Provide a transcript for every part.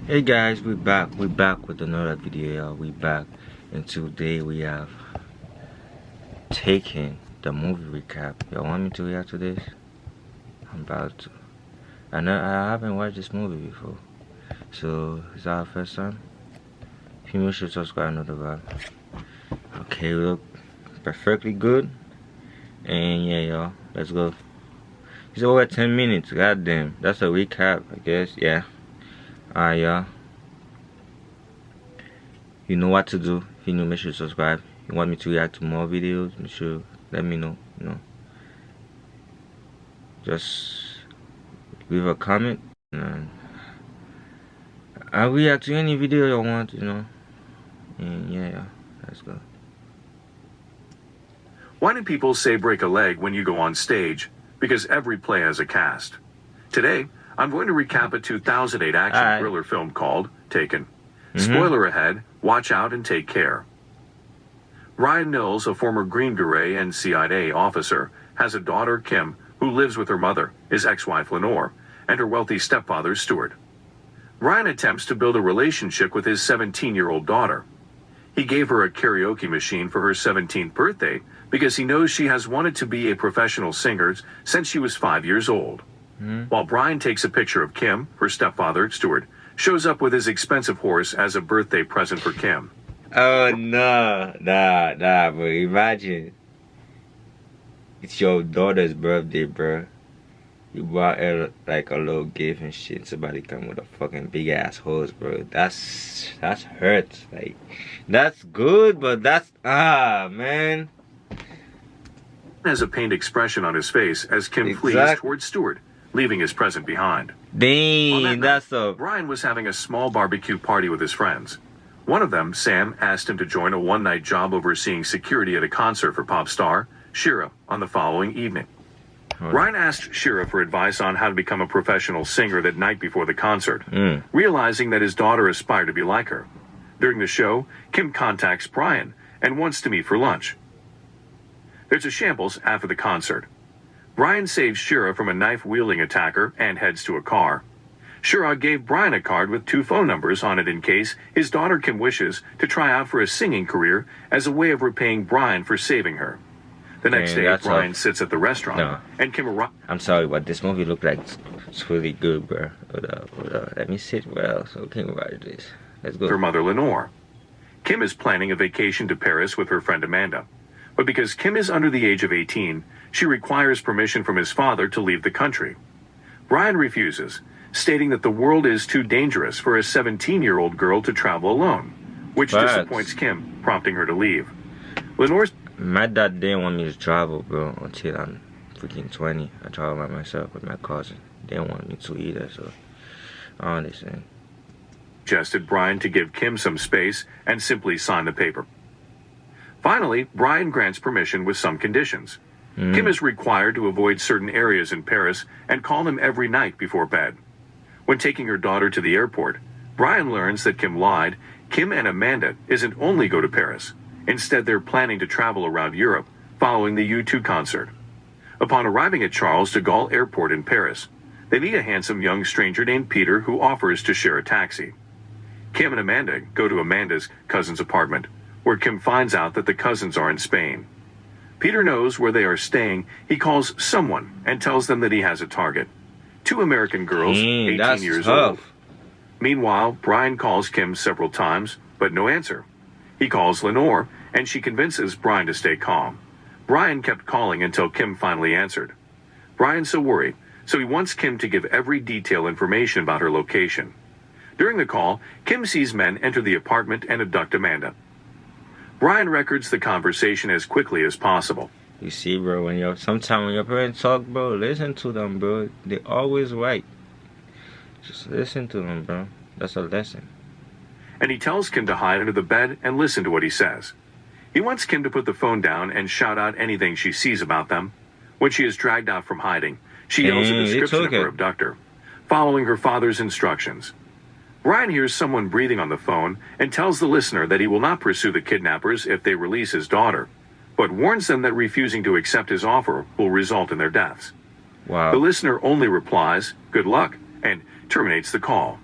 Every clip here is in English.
Hey guys, we're back with another video, y'all. We back, and today we have taken the movie recap. Y'all want me to react to this? I'm about to. I haven't watched this movie before, so it's our first time. People should subscribe, know the vibe. Okay, we look perfectly good, and yeah, y'all, let's go. It's over 10 minutes. Goddamn, that's a recap, I guess. Yeah. Alright, y'all. You know what to do. If you're new, make sure to subscribe. You want me to react to more videos, make sure let me know. Just leave a comment and I'll react to any video you want, And yeah, let's go. Why do people say break a leg when you go on stage? Because every play has a cast. Today, I'm going to recap a 2008 action thriller film called Taken. Spoiler ahead, watch out and take care. Ryan Knowles, a former Green Beret and CIA officer, has a daughter, Kim, who lives with her mother, his ex-wife Lenore, and her wealthy stepfather, Stuart. Ryan attempts to build a relationship with his 17-year-old daughter. He gave her a karaoke machine for her 17th birthday because he knows she has wanted to be a professional singer since she was 5 years old. While Brian takes a picture of Kim, her stepfather, Stuart, shows up with his expensive horse as a birthday present for Kim. Oh no, nah, bro. Imagine it's your daughter's birthday, bro. You bought her like a little gift and shit. Somebody come with a fucking big ass horse, bro. That's hurt. Like, that's good, but that's man. Has a pained expression on his face as Kim flees towards Stuart, leaving his present behind. Dang, that's a... Brian was having a small barbecue party with his friends. One of them, Sam, asked him to join a one-night job overseeing security at a concert for pop star Shira on the following evening. Ryan asked Shira for advice on how to become a professional singer that night before the concert, realizing that his daughter aspired to be like her. During the show, Kim contacts Brian and wants to meet for lunch. There's a shambles after the concert. Brian saves Shira from a knife-wielding attacker and heads to a car. Shira gave Brian a card with 2 phone numbers on it in case his daughter Kim wishes to try out for a singing career as a way of repaying Brian for saving her. The next day, Brian sits at the restaurant, and Kim arrives. I'm sorry, but this movie looked like it's really good, bro. Hold up. Let me sit well so we can watch this. Let's go. Her mother, Lenore. Kim is planning a vacation to Paris with her friend Amanda. But because Kim is under the age of 18, she requires permission from his father to leave the country. Brian refuses, stating that the world is too dangerous for a 17-year-old girl to travel alone, which disappoints Kim, prompting her to leave. Lenore's... My dad didn't want me to travel, bro, until I'm freaking 20. I travel by myself with my cousin. They didn't want me to either, so I understand. Suggested Brian to give Kim some space and simply sign the paper. Finally, Brian grants permission with some conditions. Kim is required to avoid certain areas in Paris and call him every night before bed. When taking her daughter to the airport, Brian learns that Kim lied. Kim and Amanda isn't only go to Paris. Instead, they're planning to travel around Europe following the U2 concert. Upon arriving at Charles de Gaulle Airport in Paris, they meet a handsome young stranger named Peter who offers to share a taxi. Kim and Amanda go to Amanda's cousin's apartment, where Kim finds out that the cousins are in Spain. Peter knows where they are staying. He calls someone and tells them that he has a target. 2 American girls, 18 years old. Meanwhile, Brian calls Kim several times, but no answer. He calls Lenore, and she convinces Brian to stay calm. Brian kept calling until Kim finally answered. Brian's so worried, so he wants Kim to give every detail information about her location. During the call, Kim sees men enter the apartment and abduct Amanda. Brian records the conversation as quickly as possible. You see, bro, sometimes when your parents talk, bro, listen to them, bro. They're always right. Just listen to them, bro. That's a lesson. And he tells Kim to hide under the bed and listen to what he says. He wants Kim to put the phone down and shout out anything she sees about them. When she is dragged out from hiding, she yells a description of her abductor, following her father's instructions. Brian hears someone breathing on the phone and tells the listener that he will not pursue the kidnappers if they release his daughter, but warns them that refusing to accept his offer will result in their deaths. Wow. The listener only replies, "Good luck," and terminates the call.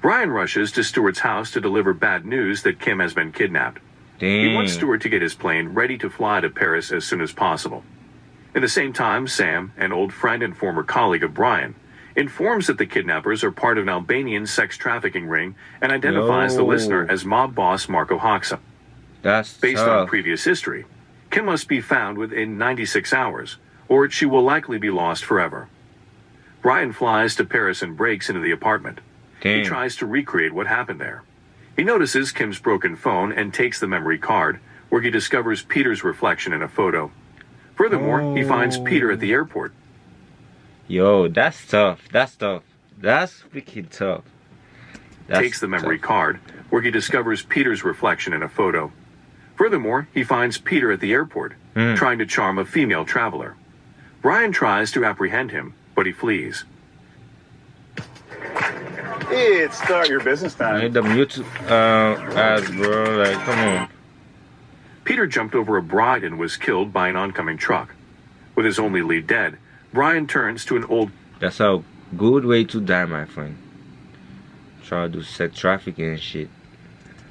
Brian rushes to Stewart's house to deliver bad news that Kim has been kidnapped. He wants Damn. Stewart to get his plane ready to fly to Paris as soon as possible. At the same time, Sam, an old friend and former colleague of Brian, informs that the kidnappers are part of an Albanian sex trafficking ring and identifies the Yo. listener as mob boss Marco Hoxha. That's Based on tough. previous history, Kim must be found within 96 hours, or she will likely be lost forever. Brian flies to Paris and breaks into the apartment. He Damn. tries to recreate what happened there. He notices Kim's broken phone and takes the memory card, where he discovers Peter's reflection in a photo. Furthermore, he finds Peter at the airport. Yo, that's tough. That's tough. That's freaking tough. That's Takes the memory tough. card, where he discovers Peter's reflection in a photo. Furthermore, he finds Peter at the airport, trying to charm a female traveler. Brian tries to apprehend him, but he flees. It's start your business I time. need the mute ads, bro. Like, come on. Peter jumped over a bride and was killed by an oncoming truck. With his only lead dead, Brian turns to an old That's a good way to die, my friend. Try to do sex trafficking and shit.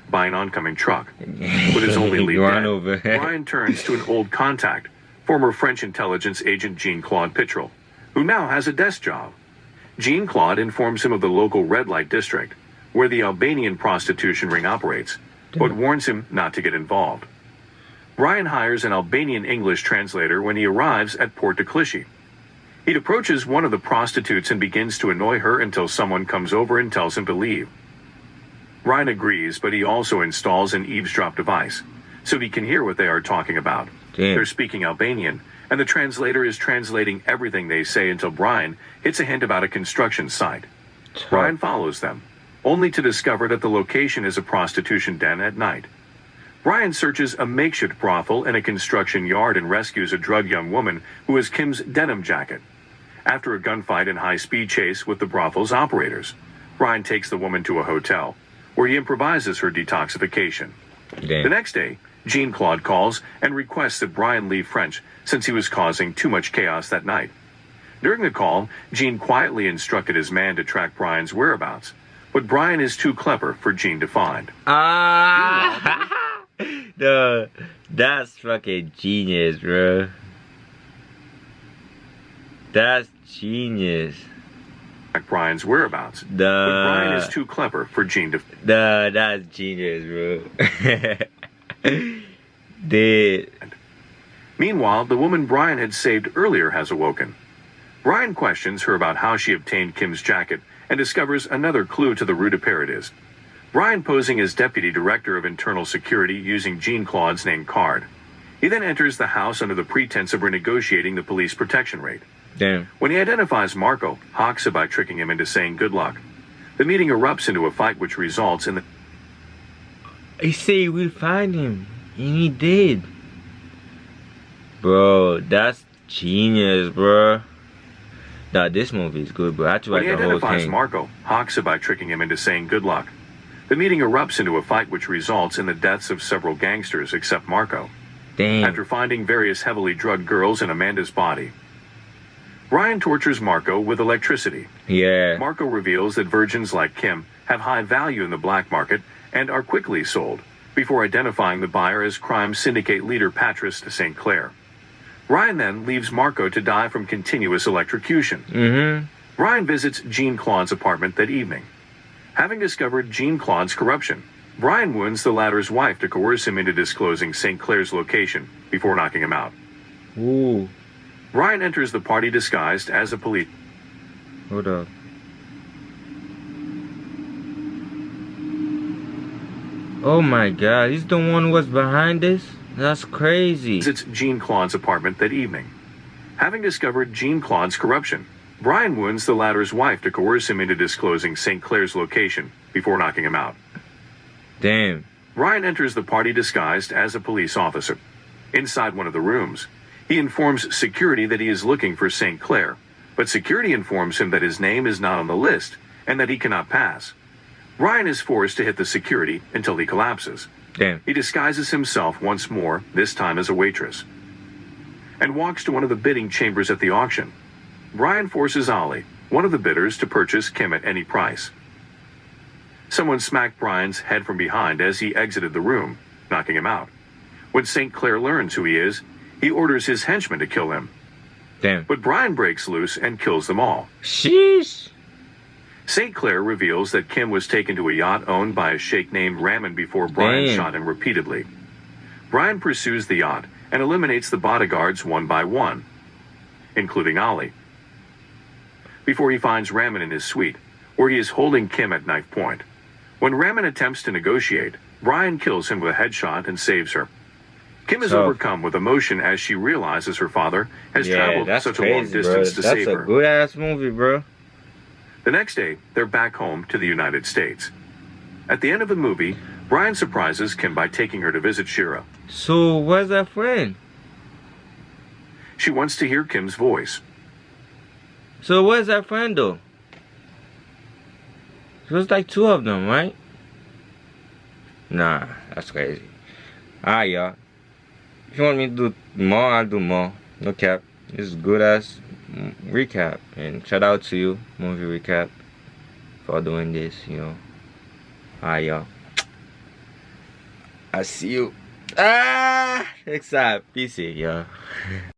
by an oncoming truck. With his only lead You run dead, over. Brian turns to an old contact, former French intelligence agent Jean-Claude Pitrel, who now has a desk job. Jean-Claude informs him of the local red light district, where the Albanian prostitution ring operates, but warns him not to get involved. Brian hires an Albanian English translator when he arrives at Port de Clichy. He approaches one of the prostitutes and begins to annoy her until someone comes over and tells him to leave. Brian agrees, but he also installs an eavesdrop device, so he can hear what they are talking about. Damn. They're speaking Albanian, and the translator is translating everything they say until Brian hits a hint about a construction site. Brian follows them, only to discover that the location is a prostitution den at night. Brian searches a makeshift brothel in a construction yard and rescues a drugged young woman who is Kim's denim jacket. After a gunfight and high-speed chase with the brothel's operators, Brian takes the woman to a hotel, where he improvises her detoxification. The Damn. next day, Jean-Claude calls and requests that Brian leave French since he was causing too much chaos that night. During the call, Jean quietly instructed his man to track Brian's whereabouts, but Brian is too clever for Jean to find. Ah! No, that's fucking genius, bro. That's genius. Track Brian's whereabouts, but Brian is too clever for Jean to Nah, that's genius, bro. Dude. Meanwhile, the woman Brian had saved earlier has awoken. Brian questions her about how she obtained Kim's jacket and discovers another clue to the Rue de Paradis. Brian posing as Deputy Director of Internal Security using Jean-Claude's name card. He then enters the house under the pretense of renegotiating the police protection rate. Damn. When he identifies Marco, Hoxha by tricking him into saying good luck. The meeting erupts into a fight which results in the He said we'll find him. And he did. Bro, that's genius, bro. Nah, this movie is good, bro. I have to When like he the whole identifies thing. Marco, Hoxha by tricking him into saying good luck. The meeting erupts into a fight which results in the deaths of several gangsters except Marco. Damn. After finding various heavily drugged girls in Amanda's body, Brian tortures Marco with electricity. Yeah. Marco reveals that virgins like Kim have high value in the black market and are quickly sold, before identifying the buyer as crime syndicate leader Patrice de St. Clair. Brian then leaves Marco to die from continuous electrocution. Mm-hmm. Brian visits Jean-Claude's apartment that evening. Having discovered Jean-Claude's corruption, Brian wounds the latter's wife to coerce him into disclosing St. Clair's location before knocking him out. Ooh. Brian enters the party disguised as a police. Hold up. Oh my god, he's the one who was behind this? That's crazy. Visits Jean-Claude's apartment that evening. Having discovered Jean-Claude's corruption, Brian wounds the latter's wife to coerce him into disclosing St. Clair's location before knocking him out. Damn. Brian enters the party disguised as a police officer. Inside one of the rooms, he informs security that he is looking for St. Clair, but security informs him that his name is not on the list and that he cannot pass. Brian is forced to hit the security until he collapses. Damn. He disguises himself once more, this time as a waitress, and walks to one of the bidding chambers at the auction. Brian forces Ali, one of the bidders, to purchase Kim at any price. Someone smacked Brian's head from behind as he exited the room, knocking him out. When St. Clair learns who he is, he orders his henchmen to kill him. Damn. But Brian breaks loose and kills them all. Sheesh. St. Clair reveals that Kim was taken to a yacht owned by a sheikh named Raman before Brian Damn. shot him repeatedly. Brian pursues the yacht and eliminates the bodyguards one by one, including Ali, before he finds Raman in his suite, where he is holding Kim at knife point. When Raman attempts to negotiate, Brian kills him with a headshot and saves her. Kim is overcome with emotion as she realizes her father has traveled such a long distance to save her. That's a good-ass movie, bro. The next day, they're back home to the United States. At the end of the movie, Brian surprises Kim by taking her to visit Shira. So, where's that friend? She wants to hear Kim's voice. So, where's that friend, though? So, it's like two of them, right? Nah, that's crazy. Alright, y'all. If you want me to do more, I'll do more. No cap. This is good ass recap. And shout out to you, movie recap, for doing this, you know. Alright, y'all. I see you. Next time. Peace, y'all.